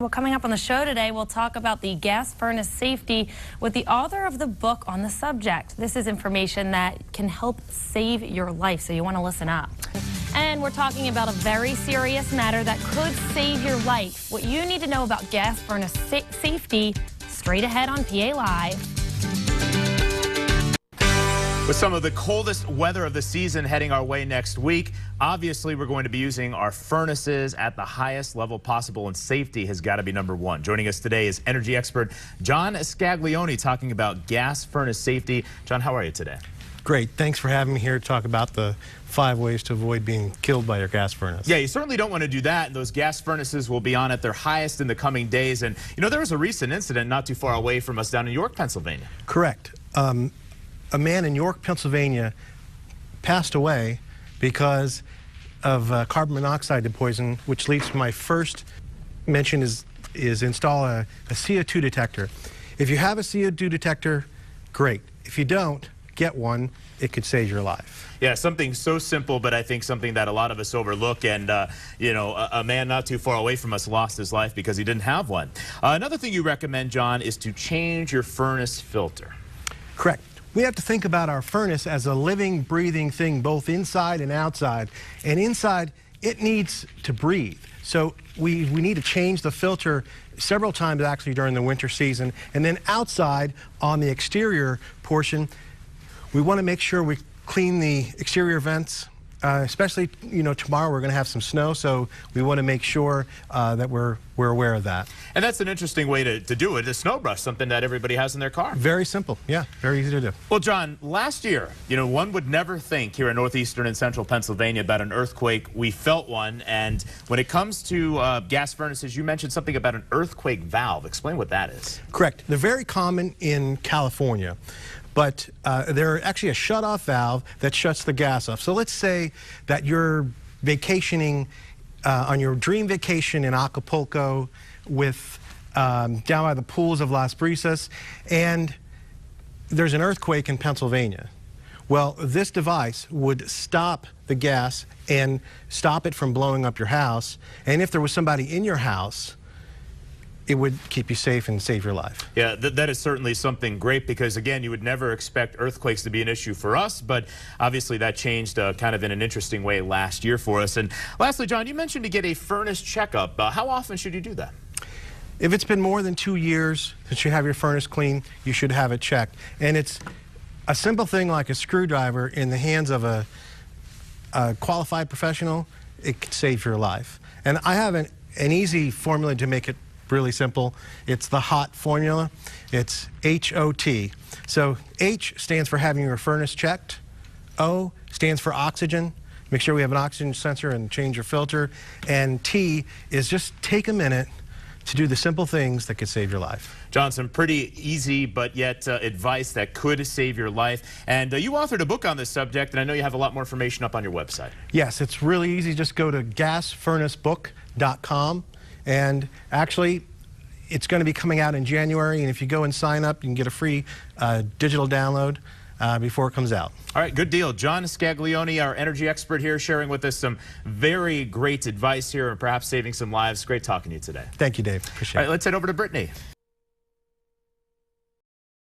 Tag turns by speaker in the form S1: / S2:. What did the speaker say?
S1: Well, coming up on the show today, we'll talk about the gas furnace safety with the author of the book on the subject. This is information that can help save your life, so you want to listen up. And we're talking about a very serious matter that could save your life. What you need to know about gas furnace safety, straight ahead on PA Live.
S2: With some of the coldest weather of the season heading our way next week, obviously we're going to be using our furnaces at the highest level possible, and safety has got to be number one. Joining us today is energy expert John Scaglione talking about gas furnace safety. John, how are you today?
S3: Great. Thanks for having me here to talk about the 5 ways to avoid being killed by your gas furnace.
S2: Yeah, you certainly don't want to do that. And those gas furnaces will be on at their highest in the coming days. And, you know, there was a recent incident not too far away from us down in York, Pennsylvania.
S3: Correct. A man in York, Pennsylvania passed away because of carbon monoxide poison, which leads to my first mention is install a CO2 detector. If you have a CO2 detector, great. If you don't, get one. It could save your life.
S2: Yeah, something so simple, but I think something that a lot of us overlook. And, you know, a man not too far away from us lost his life because he didn't have one. Another thing you recommend, John, is to change your furnace filter.
S3: Correct. We have to think about our furnace as a living, breathing thing, both inside and outside. And inside, it needs to breathe. So we need to change the filter several times actually during the winter season. And then outside, on the exterior portion, we want to make sure we clean the exterior vents. Especially, you know, tomorrow we're going to have some snow, so we want to make sure that we're aware of that.
S2: And that's an interesting way to do it, a snow brush, something that everybody has in their car.
S3: Very simple, yeah, very easy to do.
S2: Well, John, last year, you know, one would never think here in northeastern and central Pennsylvania about an earthquake. We felt one, and when it comes to gas furnaces, you mentioned something about an earthquake valve. Explain what that is.
S3: Correct. They're very common in California. But they're actually a shut-off valve that shuts the gas off. So let's say that you're vacationing on your dream vacation in Acapulco with down by the pools of Las Brisas, and there's an earthquake in Pennsylvania. Well, this device would stop the gas and stop it from blowing up your house. And if there was somebody in your house, it would keep you safe and save your life.
S2: Yeah, that is certainly something great because, again, you would never expect earthquakes to be an issue for us, but obviously that changed kind of in an interesting way last year for us. And lastly, John, you mentioned to get a furnace checkup. How often should you do that?
S3: If it's been more than 2 years since you have your furnace clean, you should have it checked. And it's a simple thing like a screwdriver in the hands of a qualified professional. It could save your life. And I have an easy formula to make it really simple. It's the HOT formula. It's H-O-T. So H stands for having your furnace checked. O stands for oxygen. Make sure we have an oxygen sensor and change your filter. And T is just take a minute to do the simple things that could save your life.
S2: Johnson, pretty easy, but yet advice that could save your life. And you authored a book on this subject, and I know you have a lot more information up on your website.
S3: Yes, it's really easy. Just go to gasfurnacebook.com. And actually, it's going to be coming out in January, and if you go and sign up, you can get a free digital download before it comes out.
S2: All right, good deal. John Scaglione, our energy expert here, sharing with us some very great advice here and perhaps saving some lives. Great talking to you today.
S3: Thank you, Dave. Appreciate it.
S2: All right, let's head over to Brittany.